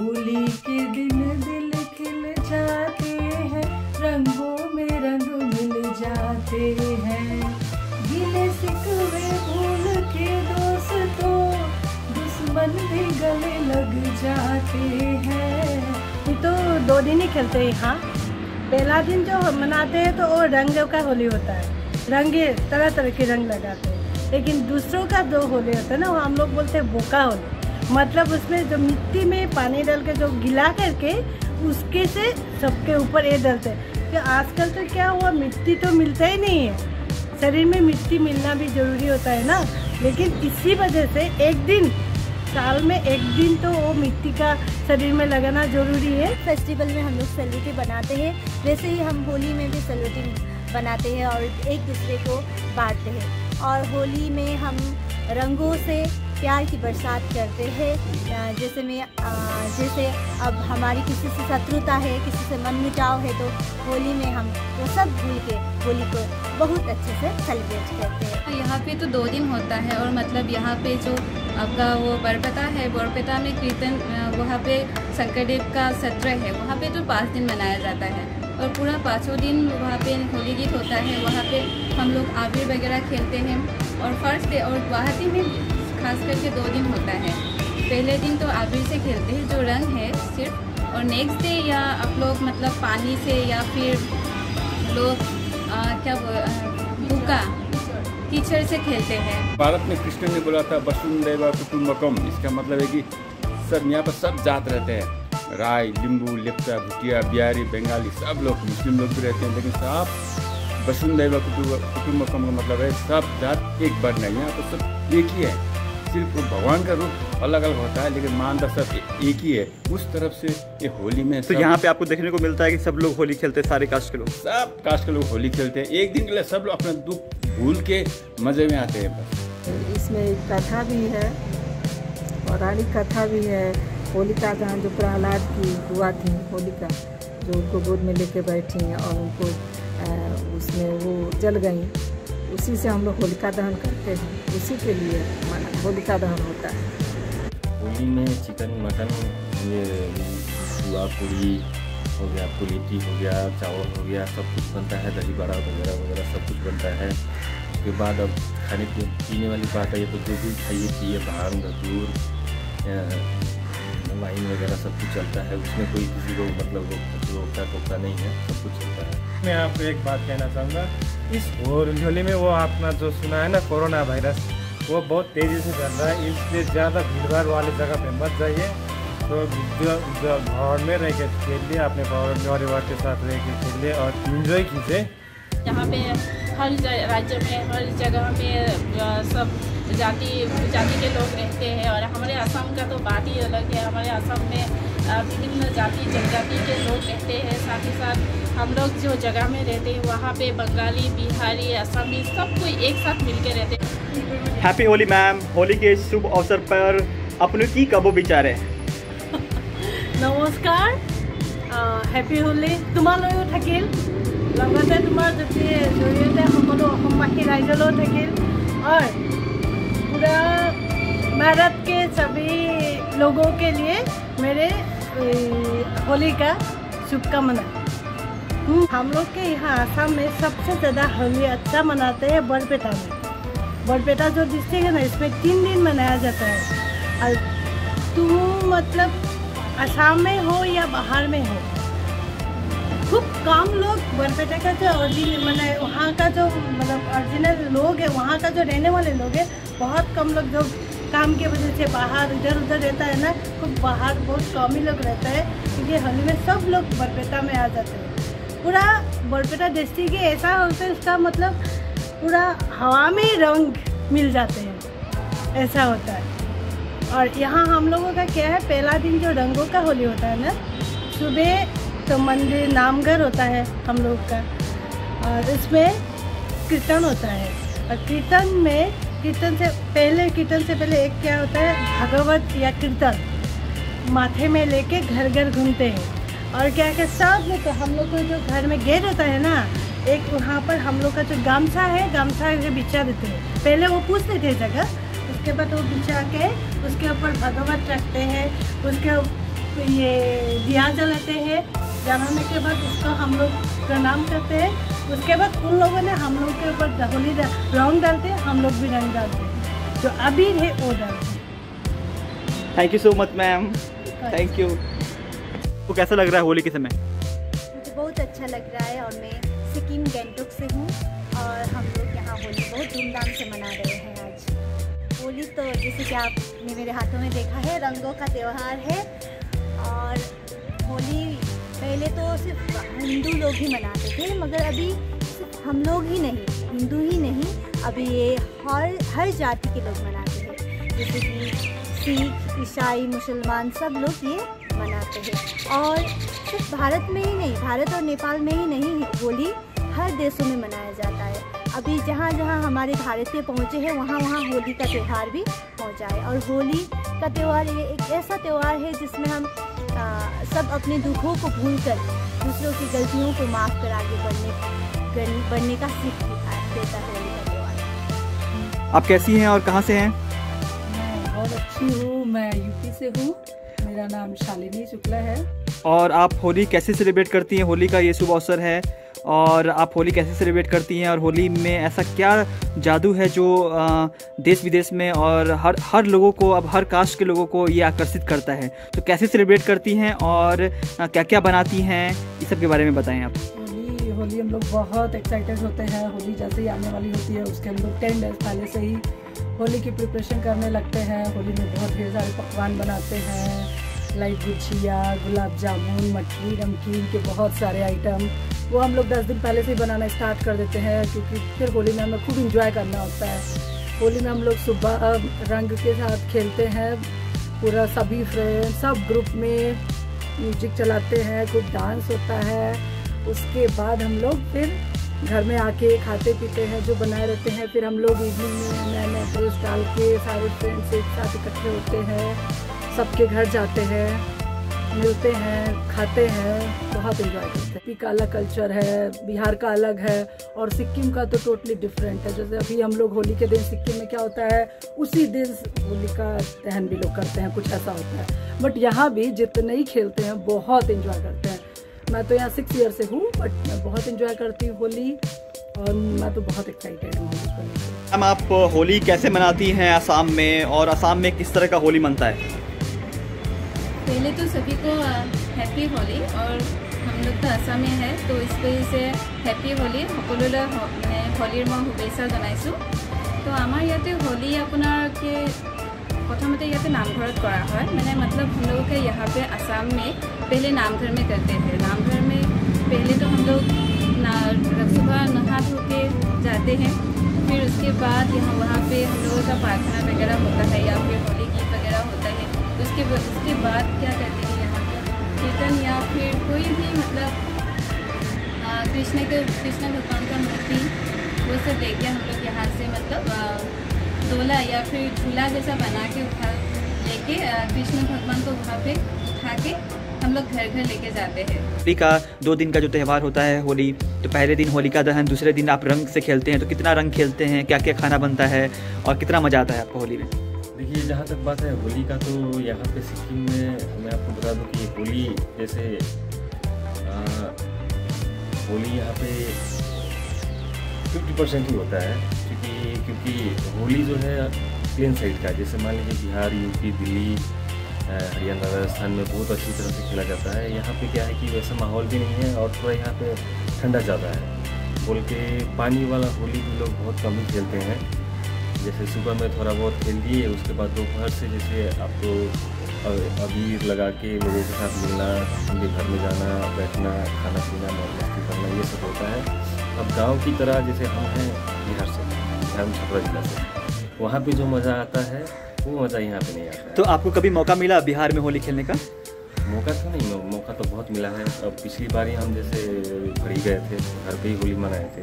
होली के दिन दिल खिल जाते हैं, रंगों में रंग मिल जाते हैं। गिले शिकवे भूल के दोस्तों, दुश्मन भी गले लग जाते हैं। ये तो 2 दिन ही खेलते हैं यहाँ। पहला दिन जो मनाते हैं तो वो रंग का होली होता है, रंग तरह तरह के रंग लगाते हैं। लेकिन दूसरों का जो होली होता है ना, वो हम लोग बोलते हैं बोका होली। मतलब उसमें जो मिट्टी में पानी डाल के जो गिला करके उसके से सबके ऊपर ये डालते हैं। कि आजकल तो क्या हुआ, मिट्टी तो मिलता ही नहीं है, शरीर में मिट्टी मिलना भी जरूरी होता है ना। लेकिन इसी वजह से एक दिन, साल में एक दिन तो वो मिट्टी का शरीर में लगाना जरूरी है। फेस्टिवल में हम लोग सेलिब्रिटी बनाते हैं, वैसे ही हम होली में भी सेलिब्रिटी बनाते हैं और एक दूसरे को बांटते हैं। और होली में हम रंगों से प्यार की बरसात करते हैं। जैसे अब हमारी किसी से शत्रुता है, किसी से मनमुटाव है, तो होली में हम वो सब भूल के होली को बहुत अच्छे से सेलिब्रेट करते हैं। यहाँ पे तो 2 दिन होता है और मतलब यहाँ पे जो आपका वो बरपेटा है, बरपेटा में कीर्तन, वहाँ पे शंकरदेव का सत्र है, वहाँ पे तो 5 दिन मनाया जाता है। और पूरा 5 दिन वहाँ पे होली गीत होता है। वहाँ पे हम लोग आबिर वगैरह खेलते हैं। और फर्स्ट डे और गुवाहाटी में खास करके 2 दिन होता है। पहले दिन तो आबिर से खेलते हैं, जो रंग है सिर्फ, और नेक्स्ट डे या आप लोग मतलब पानी से या फिर लोग भूका कीचड़ से खेलते हैं। भारत में कृष्ण ने बोला था वसुंधैव कुटुंबकम। इसका मतलब है कि सब यहाँ पर सब जात रहते हैं, राय, लिंबू, लेप्चा, भुटिया, बिहारी, बंगाली, सब लोग, मुस्लिम लोग भी रहते हैं। लेकिन सब वसुंधैव कुटुंबकम का मतलब है सब जात एक बार नहीं, यहाँ तो सब एक ही है। सिर्फ भगवान का रूप अलग अलग होता है, लेकिन मानता सब एक ही है। उस तरफ से ये होली में तो यहाँ पे आपको देखने को मिलता है कि सब लोग होली खेलते हैं, सारे कास्ट के लोग, सब कास्ट के लोग होली खेलते हैं। एक दिन के लिए सब लोग अपना दुख भूल के मजे में आते हैं बस। इसमें एक कथा भी है, पौराणिक कथा भी है। होलिका दहन, जो प्रहलाद की बुआ थी होलिका, जो उनको गोद में लेके बैठी हैं और उनको उसमें वो जल गई, उसी से हम लोग होलिका दहन करते हैं। उसी के लिए होलिका दहन होता है। होली में चिकन, मटन, ये पुआ पूरी हो गया, पुलीटी हो गया, चावल हो गया, सब कुछ बनता है। दही बड़ा वगैरह वगैरह सब कुछ बनता है। उसके बाद अब खाने पीने वाली बात है, तो जो भी खाइए पिए, भांग, धतूर, वाइन वगैरह सब कुछ चलता है। उसमें कोई किसी को मतलब रोकता टोकता नहीं है, सब कुछ चलता है। मैं आपको एक बात कहना चाहूँगा, इस होली में वो आपने जो सुना है ना, कोरोना वायरस, वो बहुत तेज़ी से चल रहा है। इसलिए ज़्यादा भीड़ वाली जगह पे मत जाइए। तो जो घर में रह के खेलिए, अपने परिवार के साथ रह के खेलिए और इन्जॉय कीजिए। यहाँ पे हर राज्य में, हर जगह में सब जाति के लोग रहते हैं। और हमारे असम का तो बात ही अलग है। हमारे असम में विभिन्न जाति जनजाति के लोग रहते हैं। साथ ही साथ हम लोग जो जगह में रहते हैं वहाँ पे बंगाली, बिहारी, असमी सब कोई एक साथ मिलकर रहते हैं। Happy Holi ma'am. होली के शुभ अवसर पर अपने की कबो विचार है? नमस्कार, हैप्पी होली तुम्हारा থাকিল, লগতে তোমাৰ জৰিয়তে সকলো অসমবাসী ৰাইজলৈও থাকিল। और पूरा भारत के सभी लोगों के लिए मेरे होली का शुभकामना। हम लोग के यहाँ आसाम में सबसे ज़्यादा होली अच्छा मनाते हैं बरपेटा में। बरपेटा जो डिस्ट्रिक्ट है ना, इसमें 3 दिन मनाया जाता है। और तुम मतलब आसाम में हो या बाहर में हो, खूब कम लोग बरपेटा का जो ओरिजिनल मैंने वहाँ का जो मतलब ओरिजिनल लोग है, वहाँ का जो रहने वाले लोग हैं, बहुत कम लोग जो काम की वजह से बाहर इधर उधर रहता है ना, खूब बाहर बहुत कम ही लोग रहता है। क्योंकि होली में सब लोग बरपेटा में आ जाते हैं। पूरा बरपेटा डिस्ट्रिक्ट ऐसा होता है, उसका मतलब पूरा हवा में रंग मिल जाते हैं, ऐसा होता है। और यहाँ हम लोगों का क्या है, पहला दिन जो रंगों का होली होता है ना, सुबह तो मंदिर नामघर होता है हम लोग का, और इसमें कीर्तन होता है। और कीर्तन से पहले एक क्या होता है, भागवत या कीर्तन माथे में लेके घर घर घूमते हैं। और क्या क्या सब लोग, हम लोग को जो घर में गेट होता है ना, एक वहाँ पर हम लोग का जो गामछा है, गामछा से बिछा देते हैं। पहले वो पूछते थे जगह, उसके बाद वो बिछा के उसके ऊपर भगवत रखते हैं, उसके ये दिया जलाते हैं। जलाने के बाद उसको हम लोग प्रणाम करते हैं। उसके बाद उन लोगों ने हम लोग के ऊपर होली रंग डालते हैं, हम लोग भी रंग डालते हैं। जो अबीर है वो डालते हैं। Thank you so much ma'am, thank you. तो कैसा लग रहा है होली के समय? मुझे बहुत अच्छा लग रहा है और मैं सिक्किम गैंगटॉक से हूँ और हम लोग यहाँ होली बहुत धूमधाम से मना रहे हैं। आज होली तो जैसे कि आपने मेरे हाथों में देखा है, रंगों का त्यौहार है। और होली पहले तो सिर्फ हिंदू लोग ही मनाते थे, मगर अभी सिर्फ हम लोग ही नहीं, हिंदू ही नहीं, अभी ये हर जाति के लोग मनाते हैं। जैसे कि सिख, ईसाई, मुसलमान सब लोग ये मनाते हैं। और सिर्फ भारत में ही नहीं, भारत और नेपाल में ही नहीं, होली हर देशों में मनाया जाता है। अभी जहाँ जहाँ हमारे भारतीय पहुँचे हैं वहाँ वहाँ होली का त्यौहार भी पहुँचा है। और होली का त्यौहार ये एक ऐसा त्यौहार है जिसमें हम सब अपने दुखों को भूलकर दूसरों की गलतियों को माफ़ कर आगे बढ़ने का सीख देता है होली का त्यौहार। आप कैसी हैं और कहाँ से हैं? मैं बहुत अच्छी हूँ, मैं यूपी से हूँ। मेरा नाम शालिनी शुक्ला है। और आप होली कैसे सेलिब्रेट करती हैं? होली का ये शुभ अवसर है और आप होली कैसे सेलिब्रेट करती हैं? और होली में ऐसा क्या जादू है जो देश विदेश में और हर लोगों को, अब हर कास्ट के लोगों को ये आकर्षित करता है? तो कैसे सेलिब्रेट करती हैं और क्या क्या बनाती हैं, इस सब के बारे में बताएं आप। होली हम लोग बहुत एक्साइटेड होते हैं। होली जैसे ही आने वाली होती है उसके हम लोग 10 डेज पहले से ही होली की प्रिपरेशन करने लगते हैं। होली में बहुत ढेर सारे पकवान बनाते हैं, लाइक गुजिया, गुलाब जामुन, मठरी, नमकीन के बहुत सारे आइटम। वो हम लोग 10 दिन पहले से ही बनाना स्टार्ट कर देते हैं, क्योंकि फिर होली में हमें खूब इंजॉय करना होता है। होली में हम लोग सुबह रंग के साथ खेलते हैं, पूरा सभी फ्रेंड सब ग्रुप में म्यूजिक चलाते हैं, कुछ डांस होता है। उसके बाद हम लोग फिर घर में आके खाते पीते हैं जो बनाए रहते हैं। फिर हम लोग इवनिंग में नए नए ड्रेस डाल के सारे फ्रेंड्स एक साथ इकट्ठे होते हैं, सबके घर जाते हैं, मिलते हैं, खाते हैं, बहुत एंजॉय करते हैं। यूपी का अलग कल्चर है, बिहार का अलग है और सिक्किम का तो टोटली डिफरेंट है। जैसे अभी हम लोग होली के दिन सिक्किम में क्या होता है, उसी दिन होली का दहन भी लोग करते हैं, कुछ ऐसा होता है। बट यहाँ भी जितने ही खेलते हैं बहुत एंजॉय करते हैं। मैं तो यहाँ 6 ईयर से हूँ, बट मैं बहुत एंजॉय करती हूँ होली और मैं तो बहुत एक्साइटेड हूँ होली को। मैम आप होली कैसे मनाती हैं असम में, और असम में किस तरह का होली मनता है? पहले तो सभी को हैप्पी होली, और हम लोग तो असम में है तो इस वजह से हैप्पी होली सकलोले होलीर मैं शुभेच्छा जनाइছোঁ। तो आमार इयाते होली आपनाके प्रथमते इयाते नामघरत करा है, मैंने मतलब हम लोगों के यहाँ पे असम में पहले नामघर में करते थे। नामघर में पहले तो हम लोग सुबह नहा धो के जाते हैं, फिर उसके बाद वहाँ पे हम लोगों का प्रार्थना वगैरह होता है या फिर होली गीत वगैरह होता है। उसके बाद क्या करते हैं यहाँ पे कीर्तन या फिर कोई भी मतलब कृष्ण भगवान का मूर्ति वो सब लेके हम लोग यहाँ से मतलब डोला या फिर झूला जैसा बना के लेके कृष्ण भगवान को वहाँ पे उठा के हम लोग घर घर लेके जाते हैं। होली का 2 दिन का जो त्यौहार होता है होली, तो पहले दिन होलिका दहन, दूसरे दिन आप रंग से खेलते हैं। तो कितना रंग खेलते हैं, क्या क्या खाना बनता है और कितना मज़ा आता है आपको होली में? देखिए, जहाँ तक बात है होली का, तो यहाँ पे सिक्किम में मैं आपको बता दूँ कि होली जैसे होली यहाँ पे 50% ही होता है, क्योंकि होली जो है प्लेन साइड का, जैसे मान लीजिए बिहार, यूपी, दिल्ली, हरियाणा, राजस्थान में बहुत अच्छी तरह से खेला जाता है। यहाँ पे क्या है कि वैसा माहौल भी नहीं है और थोड़ा यहाँ पे ठंडा ज़्यादा है बोल के पानी वाला होली भी लोग बहुत कम ही खेलते हैं। जैसे सुबह में थोड़ा बहुत खेल लिए, उसके बाद दोपहर से जैसे आपको अबीर लगा के लोगों के साथ मिलना, उनके घर में जाना, बैठना, खाना पीना, मौज मस्ती करना, ये सब होता है। अब गांव की तरह जैसे हम हैं बिहार में छपरा जिला से, वहाँ पे जो मज़ा आता है वो मज़ा यहाँ पे नहीं आता है। तो आपको कभी मौका मिला बिहार में होली खेलने का? मौका तो नहीं, मौका तो बहुत मिला है। अब पिछली बार ही हम जैसे घड़ी गए थे, घर पे ही होली मनाए थे,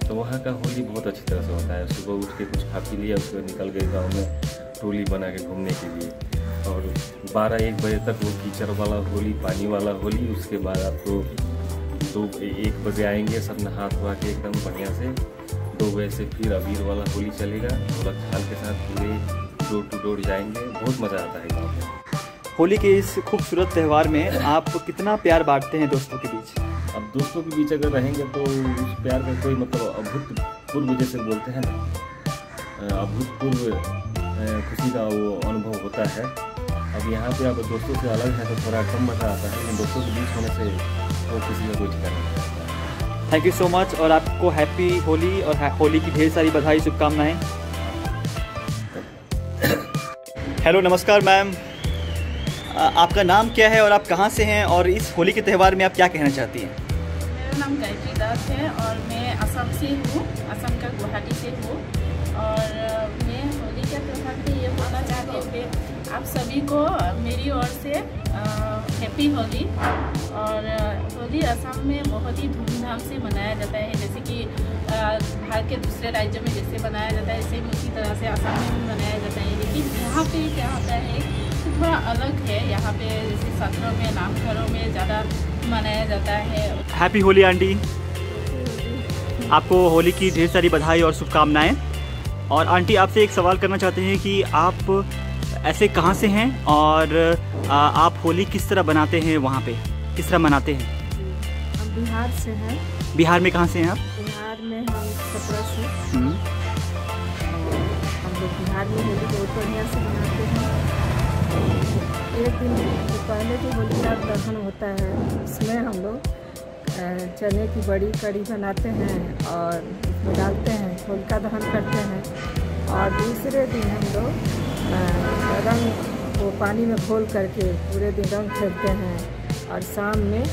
तो वहाँ का होली बहुत अच्छी तरह से होता है। सुबह उठ के कुछ खा पी लिया, उसके बाद निकल गए गाँव में टोली बना के घूमने के लिए, और 12-1 बजे तक वो कीचड़ वाला होली, पानी वाला होली। उसके बाद आपको 2-1 बजे आएंगे, सब नहा धोआ के एकदम बढ़िया से। 2 बजे से फिर अबीर वाला होली चलेगा, ढोलक झाल के साथ पूरे डोर टू डोर जाएंगे। बहुत मज़ा आता है गाँव में। होली के इस खूबसूरत त्यौहार में आप कितना प्यार बांटते हैं दोस्तों के बीच? अब दोस्तों के बीच अगर रहेंगे तो उस प्यार का कोई मतलब अभूतपूर्व जैसे बोलते हैं ना, अभूतपूर्व खुशी का वो अनुभव होता है। अब यहाँ पे अब दोस्तों से अलग है तो थोड़ा कम मज़ा आता है, लेकिन दोस्तों के बीच होने से वो खुशी का कोई ठिकाना नहीं रहता। थैंक यू सो मच और आपको हैप्पी होली और होली की ढेर सारी बधाई, शुभकामनाएं। हेलो, नमस्कार मैम, आपका नाम क्या है और आप कहाँ से हैं और इस होली के त्यौहार में आप क्या कहना चाहती हैं? मेरा नाम गायत्री दास है और मैं असम से हूँ, असम का गुवाहाटी से हूँ। और मैं होली के त्यौहार पे ये बोलना चाहती हूँ कि आप सभी को मेरी ओर से हैप्पी होली। और होली असम में बहुत ही धूमधाम से मनाया जाता है, जैसे कि भारत के दूसरे राज्यों में जैसे मनाया जाता है, ऐसे उसी तरह से असम में भी मनाया जाता है। लेकिन यहाँ पे क्या होता है कि थोड़ा अलग है। यहाँ पे जैसे सत्रों में, नामघरों में ज़्यादा मनाया जाता है। हैप्पी होली आंटी, आपको होली की ढेर सारी बधाई और शुभकामनाएं। और आंटी, आपसे एक सवाल करना चाहते हैं कि आप ऐसे कहाँ से हैं और आप होली किस तरह बनाते हैं, वहाँ पे किस तरह मनाते हैं? हम बिहार से हैं। बिहार में कहाँ से हैं आप? बिहार में हम छपरा से। हम लोग बिहार में होली बहुत बढ़िया से मनाते हैं। एक दिन पहले जो होलिका दहन होता है उसमें हम लोग चने की बड़ी कड़ी बनाते हैं और उसमें डालते हैं, होलिका दहन करते हैं। और दूसरे दिन हम लोग रंग वो पानी में घोल करके पूरे दिन रंग खेलते हैं और शाम में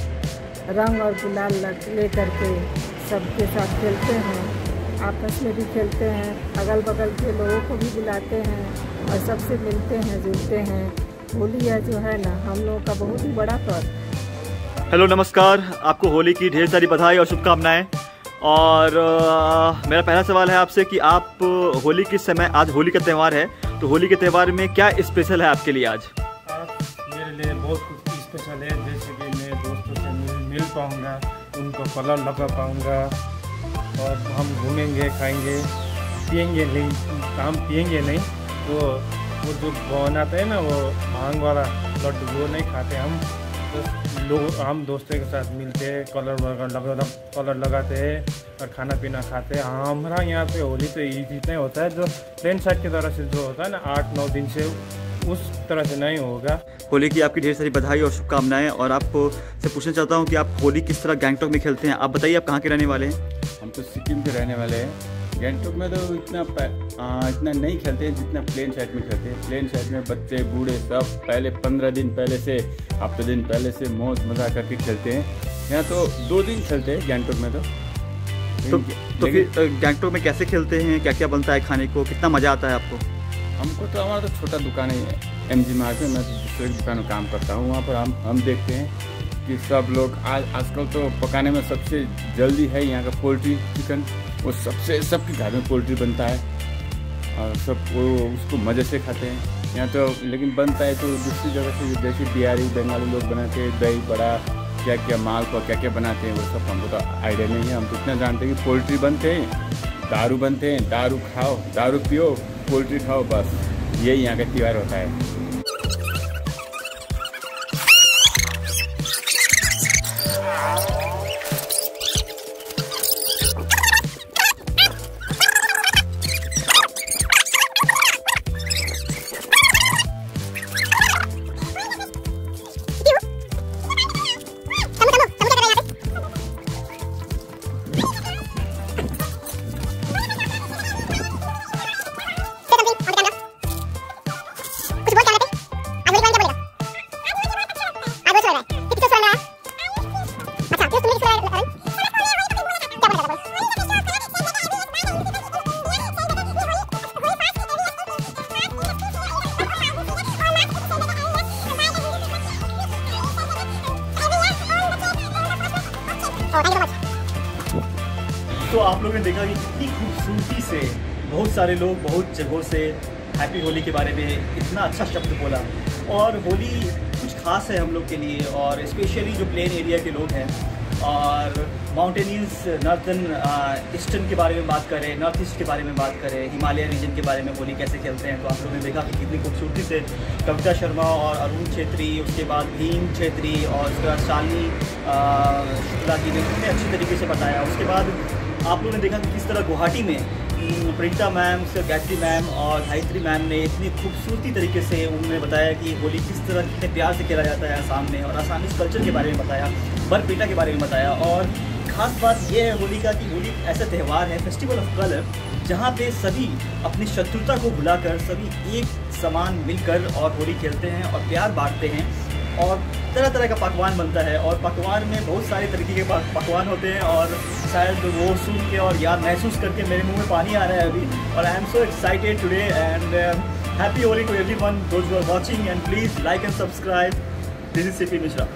रंग और गुलाल ले करके सबके साथ खेलते हैं, आपस में भी खेलते हैं, अगल बगल के लोगों को भी बुलाते हैं और सबसे मिलते हैं, जुलते हैं। होली है जो है ना हम लोगों का बहुत ही बड़ा पर्व। हेलो, नमस्कार, आपको होली की ढेर सारी बधाई और शुभकामनाएं। और मेरा पहला सवाल है आपसे कि आप होली के समय, आज होली का त्यौहार है, तो होली के त्यौहार में क्या स्पेशल है आपके लिए आज? मेरे लिए बहुत कुछ स्पेशल है, जैसे कि मैं दोस्तों से मिल पाऊँगा, उनको कलर लगा पाऊँगा और हम घूमेंगे, खाएंगे, पिएंगे नहीं, हम पिएंगे नहीं, वो जो बनाते हैं ना वो भांग वाला लड्डू वो नहीं खाते हम। तो लोग हम दोस्तों के साथ मिलते हैं, कलर लगाते हैं और खाना पीना खाते हैं। हमारा यहाँ पे होली तो इतना होता है, जो प्लेन साइड की तरह से जो होता है ना 8-9 दिन से, उस तरह से नहीं होगा। होली की आपकी ढेर सारी बधाई और शुभकामनाएं। और आपको से पूछना चाहता हूँ कि आप होली किस तरह गैंगटॉक में खेलते हैं? आप बताइए, आप कहाँ के रहने वाले हैं? हम तो सिक्किम के रहने वाले हैं। गैंगटॉक में तो इतना नहीं खेलते हैं जितना प्लेन साइड में खेलते हैं। प्लेन साइड में बच्चे बूढ़े सब पहले 15 दिन पहले से, हफ्ते दिन पहले से मौज मज़ा करके खेलते हैं। यहाँ तो 2 दिन खेलते हैं गैंगटॉक में। तो फिर गैंगटॉक में कैसे खेलते हैं, क्या क्या बनता है खाने को, कितना मज़ा आता है आपको? हमको तो, हमारा तो छोटा दुकान है MG मार्केट में, मैं तो दूसरे दुकान में काम करता हूँ। वहाँ पर हम देखते हैं कि सब लोग आजकल तो पकाने में सबसे जल्दी है यहाँ का पोल्ट्री चिकन। वो सबके घर में पोल्ट्री बनता है और सब वो उसको मज़े से खाते हैं यहाँ तो। लेकिन बनता है तो दूसरी जगह से, जैसे बिहारी बंगाली लोग बनाते हैं, दही बड़ा, क्या क्या माल को क्या क्या बनाते हैं, वो सब हमको तो आइडिया नहीं है। हम तो इतना जानते हैं कि पोल्ट्री बनते हैं, दारू बनते हैं, दारू खाओ, दारू पियो, पोल्ट्री खाओ, बस यही यहाँ का त्यौहार होता है। तो आप लोगों ने देखा कि कितनी खूबसूरती से बहुत सारे लोग बहुत जगहों से हैप्पी होली के बारे में इतना अच्छा शब्द बोला। और होली कुछ खास है हम लोग के लिए, और स्पेशली जो प्लेन एरिया के लोग हैं और माउंटेनियस नॉर्थन ईस्टर्न के बारे में बात करें, नॉर्थ ईस्ट के बारे में बात करें, हिमालय रीजन के बारे में होली कैसे खेलते हैं, तो आप लोगों ने देखा कि कितनी खूबसूरती से कविता शर्मा और अरुण छेत्री, उसके बाद भीम छेत्री और उसके बाद शालिनी शुक्ला जी ने कितने अच्छी तरीके से बताया। उसके बाद आप लोगों ने देखा कि किस तरह गुवाहाटी में प्रीता मैम, गायत्री मैम और गायत्री मैम ने इतनी खूबसूरती तरीके से उन्होंने बताया कि होली किस तरह कितने प्यार से खेला जाता है आसाम में, और आसामीज कल्चर के बारे में बताया, बरपेटा के बारे में बताया। और ख़ास बात यह है होली का कि होली ऐसा त्यौहार है, फेस्टिवल ऑफ कलर, जहाँ पे सभी अपनी शत्रुता को भुलाकर सभी एक समान मिलकर और होली खेलते हैं और प्यार बांटते हैं, और तरह तरह का पकवान बनता है, और पकवान में बहुत सारे तरीके के पकवान होते हैं। और शायद वो सुन के और याद महसूस करके मेरे मुंह में पानी आ रहा है अभी, और I am so excited today and happy Holi to everyone those who are watching, and please like and subscribe. This is CP Mishra.